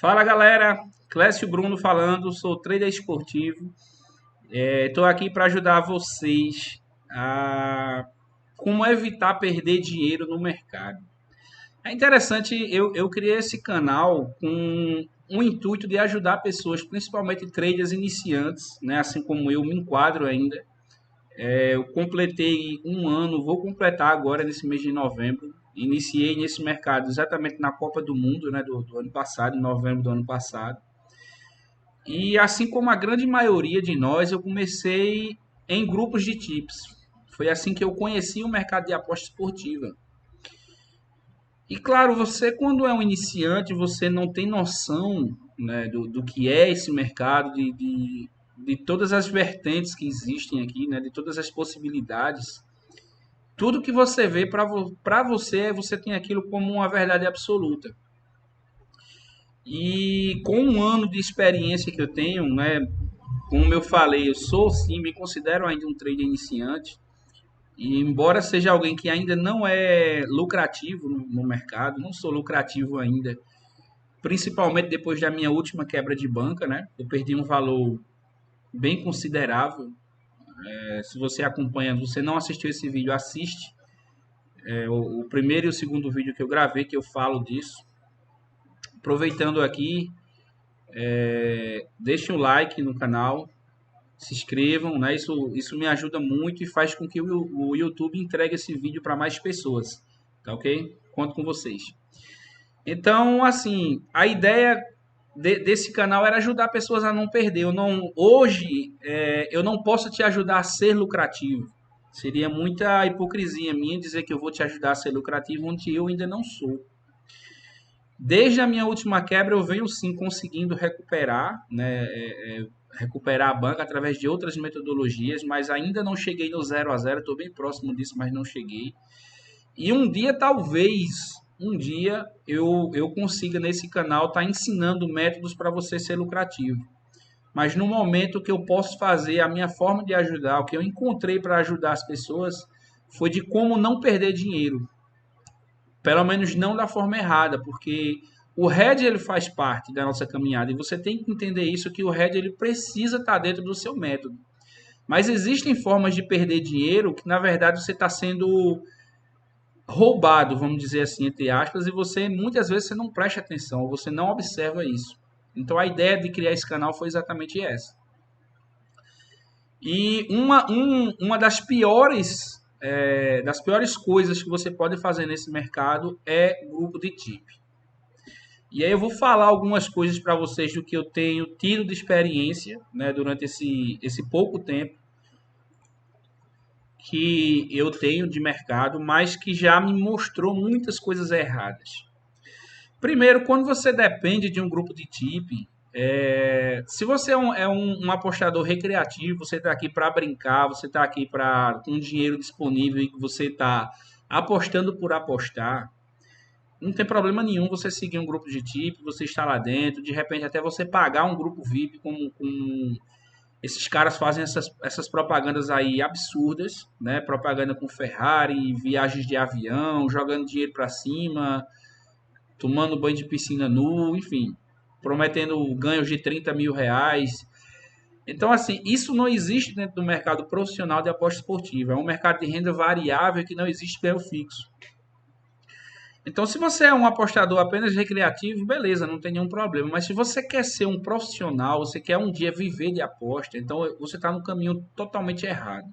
Fala galera, Clécio Bruno falando, sou trader esportivo. Estou aqui para ajudar vocês a como evitar perder dinheiro no mercado. É interessante, eu criei esse canal com o intuito de ajudar pessoas, principalmente traders iniciantes, né? Assim como eu me enquadro ainda. Eu completei um ano, vou completar agora nesse mês de novembro. Iniciei nesse mercado exatamente na Copa do Mundo, né, do ano passado, em novembro do ano passado. E assim como a grande maioria de nós, eu comecei em grupos de tips. Foi assim que eu conheci o mercado de aposta esportiva. E claro, você quando é um iniciante, você não tem noção, né, do que é esse mercado, de todas as vertentes que existem aqui, né, de todas as possibilidades. Tudo que você vê para você, você tem aquilo como uma verdade absoluta. E com um ano de experiência que eu tenho, né, como eu falei, eu sou sim, me considero ainda um trader iniciante. E embora seja alguém que ainda não é lucrativo no mercado, não sou lucrativo ainda, principalmente depois da minha última quebra de banca, né? Eu perdi um valor bem considerável. Se você acompanha, você não assistiu esse vídeo, assiste. O primeiro e o segundo vídeo que eu gravei, que eu falo disso. Aproveitando aqui, deixe um like no canal, se inscrevam, né? Isso me ajuda muito e faz com que o YouTube entregue esse vídeo para mais pessoas, tá ok? Conto com vocês. Então, assim, a ideia desse canal era ajudar pessoas a não perder. Hoje, eu não posso te ajudar a ser lucrativo. Seria muita hipocrisia minha dizer que eu vou te ajudar a ser lucrativo, onde eu ainda não sou. Desde a minha última quebra, eu venho sim conseguindo recuperar, né? Recuperar a banca através de outras metodologias, mas ainda não cheguei no 0 a 0. Estou bem próximo disso, mas não cheguei. E um dia, talvez, um dia eu consiga nesse canal estar ensinando métodos para você ser lucrativo. Mas no momento, o que eu posso fazer, a minha forma de ajudar, o que eu encontrei para ajudar as pessoas, foi de como não perder dinheiro. Pelo menos não da forma errada, porque o head ele faz parte da nossa caminhada e você tem que entender isso, que o head ele precisa estar dentro do seu método. Mas existem formas de perder dinheiro que na verdade você está sendo roubado, vamos dizer assim, entre aspas, e você muitas vezes você não presta atenção, você não observa isso. Então a ideia de criar esse canal foi exatamente essa. E uma das piores coisas que você pode fazer nesse mercado é grupo de tip. E aí eu vou falar algumas coisas para vocês do que eu tenho tido de experiência, né, durante esse pouco tempo que eu tenho de mercado, mas que já me mostrou muitas coisas erradas. Primeiro, quando você depende de um grupo de tip, se você é um apostador recreativo, você está aqui para brincar, você está aqui com dinheiro disponível e você está apostando por apostar, não tem problema nenhum você seguir um grupo de tip, você está lá dentro, de repente até você pagar um grupo VIP com esses caras fazem essas propagandas aí absurdas, né? Propaganda com Ferrari, viagens de avião, jogando dinheiro para cima, tomando banho de piscina nu, enfim, prometendo ganhos de 30 mil reais. Então, assim, isso não existe dentro do mercado profissional de aposta esportiva. É um mercado de renda variável que não existe ganho fixo. Então, se você é um apostador apenas recreativo, beleza, não tem nenhum problema. Mas se você quer ser um profissional, você quer um dia viver de aposta, então você está no caminho totalmente errado.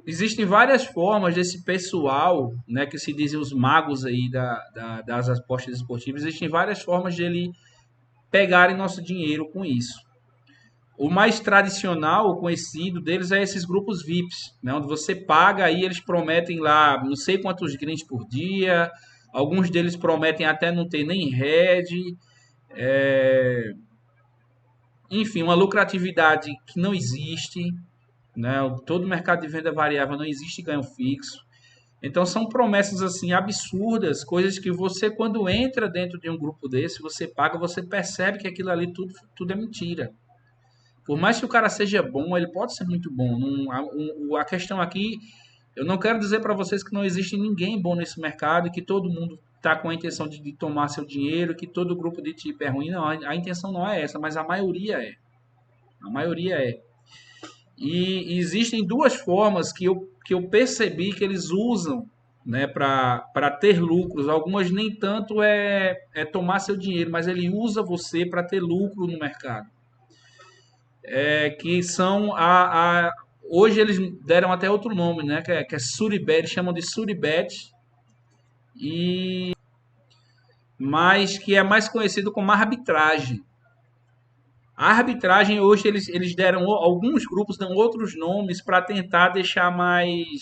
Existem várias formas desse pessoal, né, que se dizem os magos aí das apostas esportivas, existem várias formas de ele pegarem nosso dinheiro com isso. O mais tradicional, o conhecido deles é esses grupos VIPs, né, onde você paga e eles prometem lá não sei quantos greens por dia, alguns deles prometem até não ter nem head, enfim, uma lucratividade que não existe, né? Todo mercado de venda variável não existe ganho fixo. Então são promessas assim absurdas, coisas que você quando entra dentro de um grupo desse, você paga, você percebe que aquilo ali tudo é mentira. Por mais que o cara seja bom, ele pode ser muito bom. A questão aqui, eu não quero dizer para vocês que não existe ninguém bom nesse mercado e que todo mundo está com a intenção de tomar seu dinheiro, que todo grupo de tipo é ruim. Não, a intenção não é essa, mas a maioria é. A maioria é. E existem duas formas que eu percebi que eles usam, né, para ter lucros. Algumas nem tanto é tomar seu dinheiro, mas ele usa você para ter lucro no mercado. Que são hoje eles deram até outro nome, né, que é Suribet, eles chamam de Suribet, mas que é mais conhecido como arbitragem. A arbitragem hoje eles deram, alguns grupos dão outros nomes para tentar deixar mais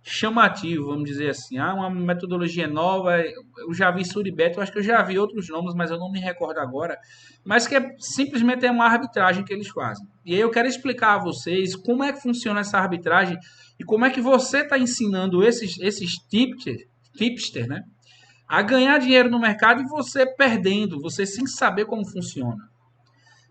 chamativo, vamos dizer assim. Uma metodologia nova. Eu já vi Suribet, eu acho que eu já vi outros nomes, mas eu não me recordo agora. Mas que simplesmente é uma arbitragem que eles fazem. E aí eu quero explicar a vocês como é que funciona essa arbitragem e como é que você está ensinando esses tipster, né, a ganhar dinheiro no mercado e você perdendo, você sem saber como funciona.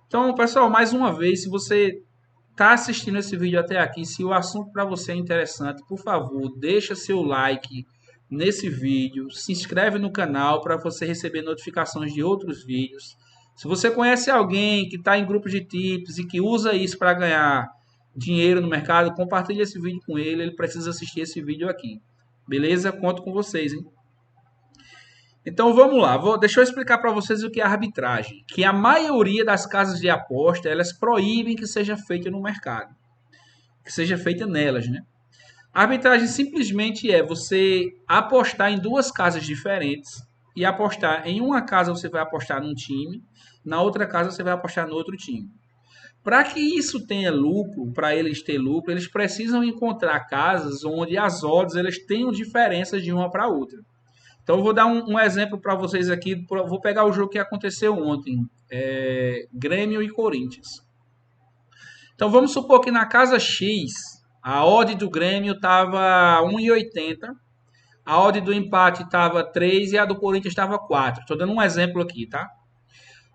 Então, pessoal, mais uma vez, se você está assistindo esse vídeo até aqui, se o assunto para você é interessante, por favor, deixa seu like nesse vídeo, se inscreve no canal para você receber notificações de outros vídeos. Se você conhece alguém que está em grupos de tips e que usa isso para ganhar dinheiro no mercado, compartilhe esse vídeo com ele, ele precisa assistir esse vídeo aqui. Beleza? Conto com vocês, hein? Então vamos lá, deixa eu explicar para vocês o que é arbitragem. Que a maioria das casas de aposta, elas proíbem que seja feita no mercado. Que seja feita nelas, né? A arbitragem simplesmente é você apostar em duas casas diferentes. E apostar em uma casa você vai apostar num time, na outra casa você vai apostar no outro time. Para que isso tenha lucro, para eles ter lucro, eles precisam encontrar casas onde as odds elas tenham diferenças de uma para outra. Então, eu vou dar um exemplo para vocês aqui. Vou pegar o jogo que aconteceu ontem. Grêmio e Corinthians. Então, vamos supor que na casa X, a odd do Grêmio estava 1,80. A odd do empate estava 3 e a do Corinthians estava 4. Estou dando um exemplo aqui, tá?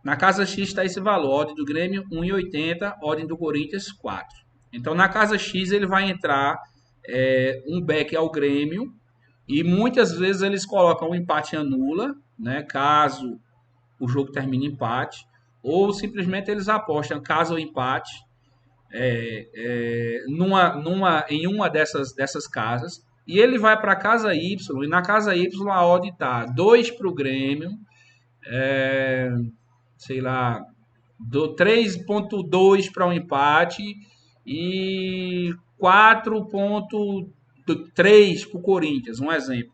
Na casa X está esse valor. Odd do Grêmio, 1,80. Odd do Corinthians, 4. Então, na casa X, ele vai entrar um back ao Grêmio. E muitas vezes eles colocam o empate anula, né, caso o jogo termine em empate, ou simplesmente eles apostam caso o empate em uma dessas casas, e ele vai para a casa Y, e na casa Y a odd está 2 para o Grêmio, sei lá, 3,2 para o empate e 4,3 para o Corinthians, um exemplo.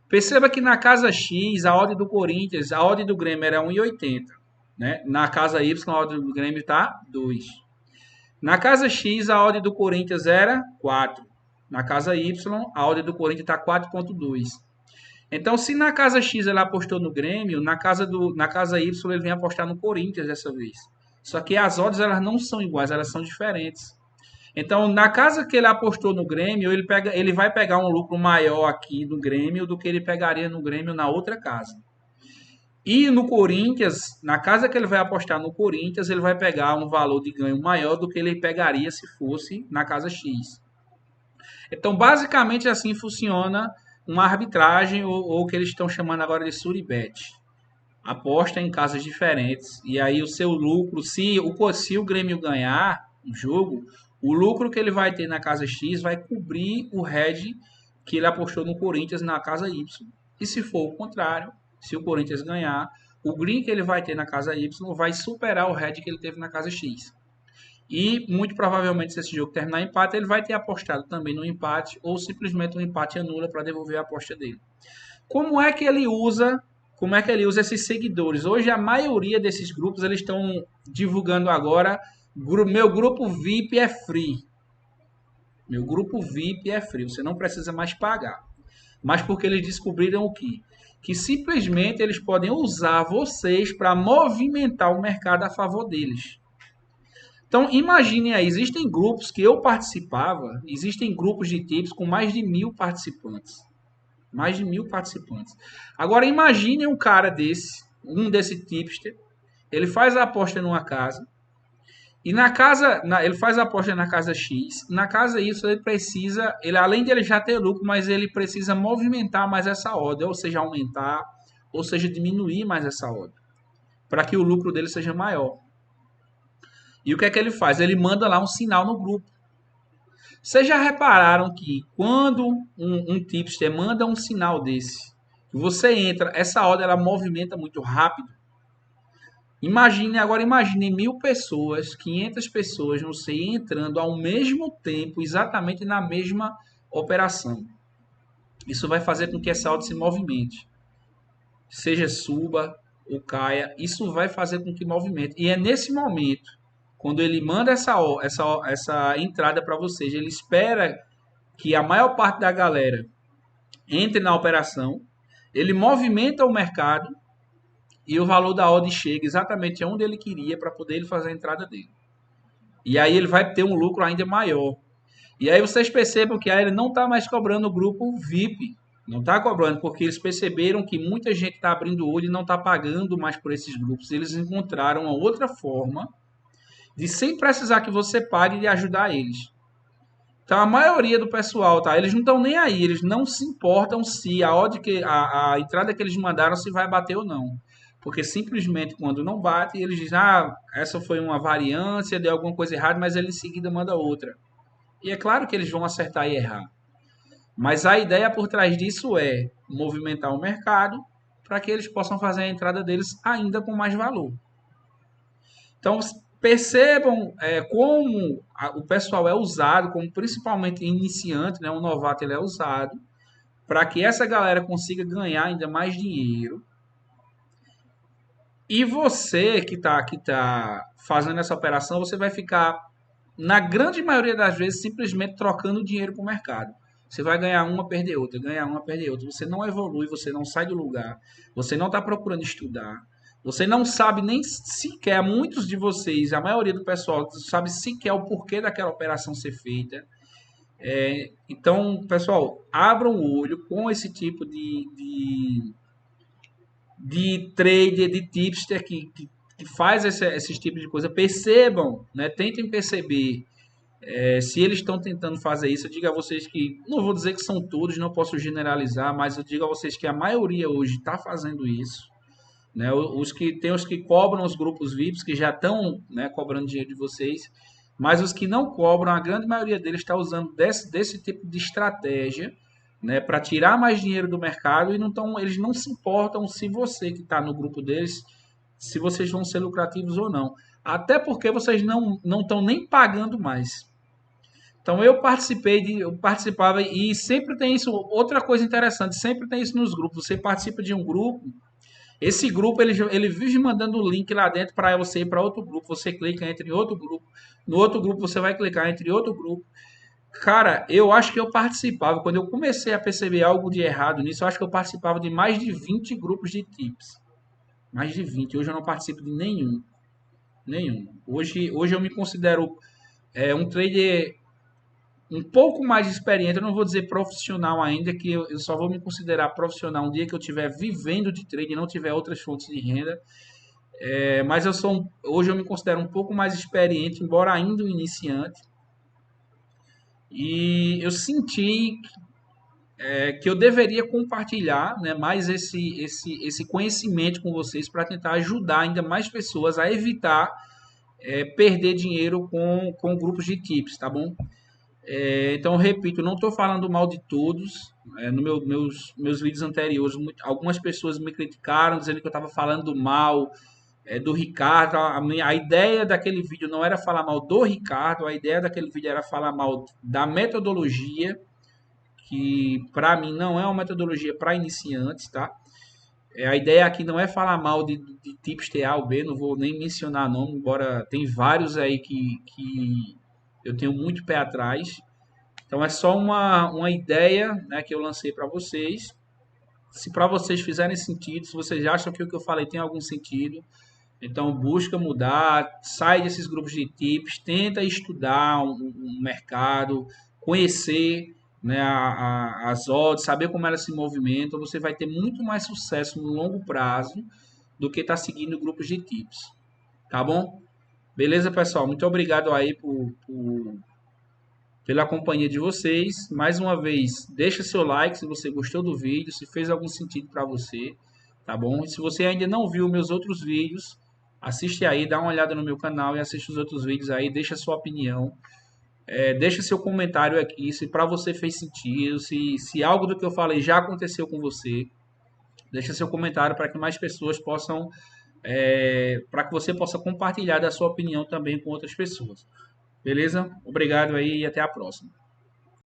Perceba que na casa X, a odd do Corinthians, a odd do Grêmio era 1,80. Né? Na casa Y, a odd do Grêmio está 2. Na casa X, a odd do Corinthians era 4. Na casa Y, a odd do Corinthians está 4,2. Então, se na casa X ele apostou no Grêmio, na casa Y ele vem apostar no Corinthians dessa vez. Só que as odds elas não são iguais, elas são diferentes. Então, na casa que ele apostou no Grêmio, ele vai pegar um lucro maior aqui do Grêmio do que ele pegaria no Grêmio na outra casa. E no Corinthians, na casa que ele vai apostar no Corinthians, ele vai pegar um valor de ganho maior do que ele pegaria se fosse na casa X. Então, basicamente, assim funciona uma arbitragem, ou o que eles estão chamando agora de Suribet. Aposta em casas diferentes. E aí o seu lucro, se o Grêmio ganhar o jogo, o lucro que ele vai ter na casa X vai cobrir o hedge que ele apostou no Corinthians na casa Y. E se for o contrário, se o Corinthians ganhar, o green que ele vai ter na casa Y vai superar o hedge que ele teve na casa X. E muito provavelmente, se esse jogo terminar em empate, ele vai ter apostado também no empate ou simplesmente um empate anula para devolver a aposta dele. Como é que ele usa esses seguidores? Hoje a maioria desses grupos eles estão divulgando agora: meu grupo VIP é free. Meu grupo VIP é free, você não precisa mais pagar. Mas porque eles descobriram o quê? Que simplesmente eles podem usar vocês para movimentar o mercado a favor deles. Então, imaginem aí, existem grupos que eu participava, existem grupos de tips com mais de 1.000 participantes. Mais de 1.000 participantes. Agora, imaginem um cara desse tipster, ele faz a aposta numa casa, E na casa, ele faz a aposta na casa X. Na casa Y, ele precisa, ele além de ele já ter lucro, mas ele precisa movimentar mais essa ordem, ou seja, aumentar, ou seja, diminuir mais essa ordem, para que o lucro dele seja maior. E o que é que ele faz? Ele manda lá um sinal no grupo. Vocês já repararam que quando um tipster manda um sinal desse, você entra, essa ordem ela movimenta muito rápido. Imagine 1.000 pessoas, 500 pessoas, não sei, entrando ao mesmo tempo, exatamente na mesma operação. Isso vai fazer com que essa ordem se movimente. Seja suba ou caia, isso vai fazer com que movimente. E é nesse momento, quando ele manda essa entrada para vocês, ele espera que a maior parte da galera entre na operação, ele movimenta o mercado e o valor da odd chega exatamente onde ele queria para poder ele fazer a entrada dele. E aí ele vai ter um lucro ainda maior. E aí vocês percebam que aí ele não está mais cobrando o grupo VIP. Não está cobrando, porque eles perceberam que muita gente está abrindo o olho e não está pagando mais por esses grupos. Eles encontraram uma outra forma de, sem precisar que você pague, de ajudar eles. Então a maioria do pessoal, tá? Eles não estão nem aí, eles não se importam se a odd a entrada que eles mandaram se vai bater ou não. Porque simplesmente quando não bate, eles dizem: "Ah, essa foi uma variância, deu alguma coisa errada", mas ele em seguida manda outra. E é claro que eles vão acertar e errar. Mas a ideia por trás disso é movimentar o mercado para que eles possam fazer a entrada deles ainda com mais valor. Então, percebam como o pessoal é usado, como principalmente iniciante, né, um novato ele é usado, para que essa galera consiga ganhar ainda mais dinheiro. E você que tá fazendo essa operação, você vai ficar, na grande maioria das vezes, simplesmente trocando dinheiro com o mercado. Você vai ganhar uma, perder outra, ganhar uma, perder outra. Você não evolui, você não sai do lugar, você não está procurando estudar, você não sabe nem sequer, muitos de vocês, a maioria do pessoal, não sabe sequer o porquê daquela operação ser feita. Então, pessoal, abram o olho com esse tipo de trader, de tipster que faz esses tipos de coisa. Percebam, né? Tentem perceber se eles estão tentando fazer isso. Eu digo a vocês que, não vou dizer que são todos, não posso generalizar, mas eu digo a vocês que a maioria hoje está fazendo isso. Né? Os que cobram os grupos VIPs, que já estão, né, cobrando dinheiro de vocês, mas os que não cobram, a grande maioria deles está usando desse tipo de estratégia, né, para tirar mais dinheiro do mercado, e eles não se importam se você que está no grupo deles, se vocês vão ser lucrativos ou não. Até porque vocês não estão nem pagando mais. Então eu participava, e sempre tem isso, outra coisa interessante, sempre tem isso nos grupos. Você participa de um grupo, esse grupo ele vive mandando o link lá dentro para você ir para outro grupo. Você clica, entra em outro grupo. No outro grupo você vai clicar, entre outro grupo. Cara, eu acho que eu participava, quando eu comecei a perceber algo de errado nisso, eu acho que eu participava de mais de 20 grupos de tips. Mais de 20. Hoje eu não participo de nenhum. Nenhum. Hoje eu me considero um trader um pouco mais experiente. Eu não vou dizer profissional ainda, que eu só vou me considerar profissional um dia que eu estiver vivendo de trade e não tiver outras fontes de renda. Mas hoje eu me considero um pouco mais experiente, embora ainda um iniciante. E eu senti que eu deveria compartilhar, né, mais esse conhecimento com vocês para tentar ajudar ainda mais pessoas a evitar perder dinheiro com grupos de tips, tá bom? Então, eu repito, não estou falando mal de todos. Meus vídeos anteriores, algumas pessoas me criticaram, dizendo que eu estava falando mal do Ricardo. A ideia daquele vídeo não era falar mal do Ricardo, a ideia daquele vídeo era falar mal da metodologia, que para mim não é uma metodologia para iniciantes, tá? A ideia aqui não é falar mal de tipster A ou B, não vou nem mencionar nome, embora tem vários aí que eu tenho muito pé atrás. Então é só uma ideia, né, que eu lancei para vocês. Se para vocês fizerem sentido, se vocês acham que o que eu falei tem algum sentido, então busca mudar, sai desses grupos de tips, tenta estudar um mercado, conhecer, né, as odds, saber como elas se movimentam. Você vai ter muito mais sucesso no longo prazo do que estar seguindo grupos de tips. Tá bom? Beleza, pessoal? Muito obrigado aí pela companhia de vocês. Mais uma vez, deixa seu like se você gostou do vídeo, se fez algum sentido para você, tá bom? E se você ainda não viu meus outros vídeos, assiste aí, dá uma olhada no meu canal e assiste os outros vídeos aí, deixa sua opinião. Deixa seu comentário aqui se para você fez sentido, se algo do que eu falei já aconteceu com você. Deixa seu comentário para que mais pessoas possam, para que você possa compartilhar da sua opinião também com outras pessoas. Beleza? Obrigado aí e até a próxima.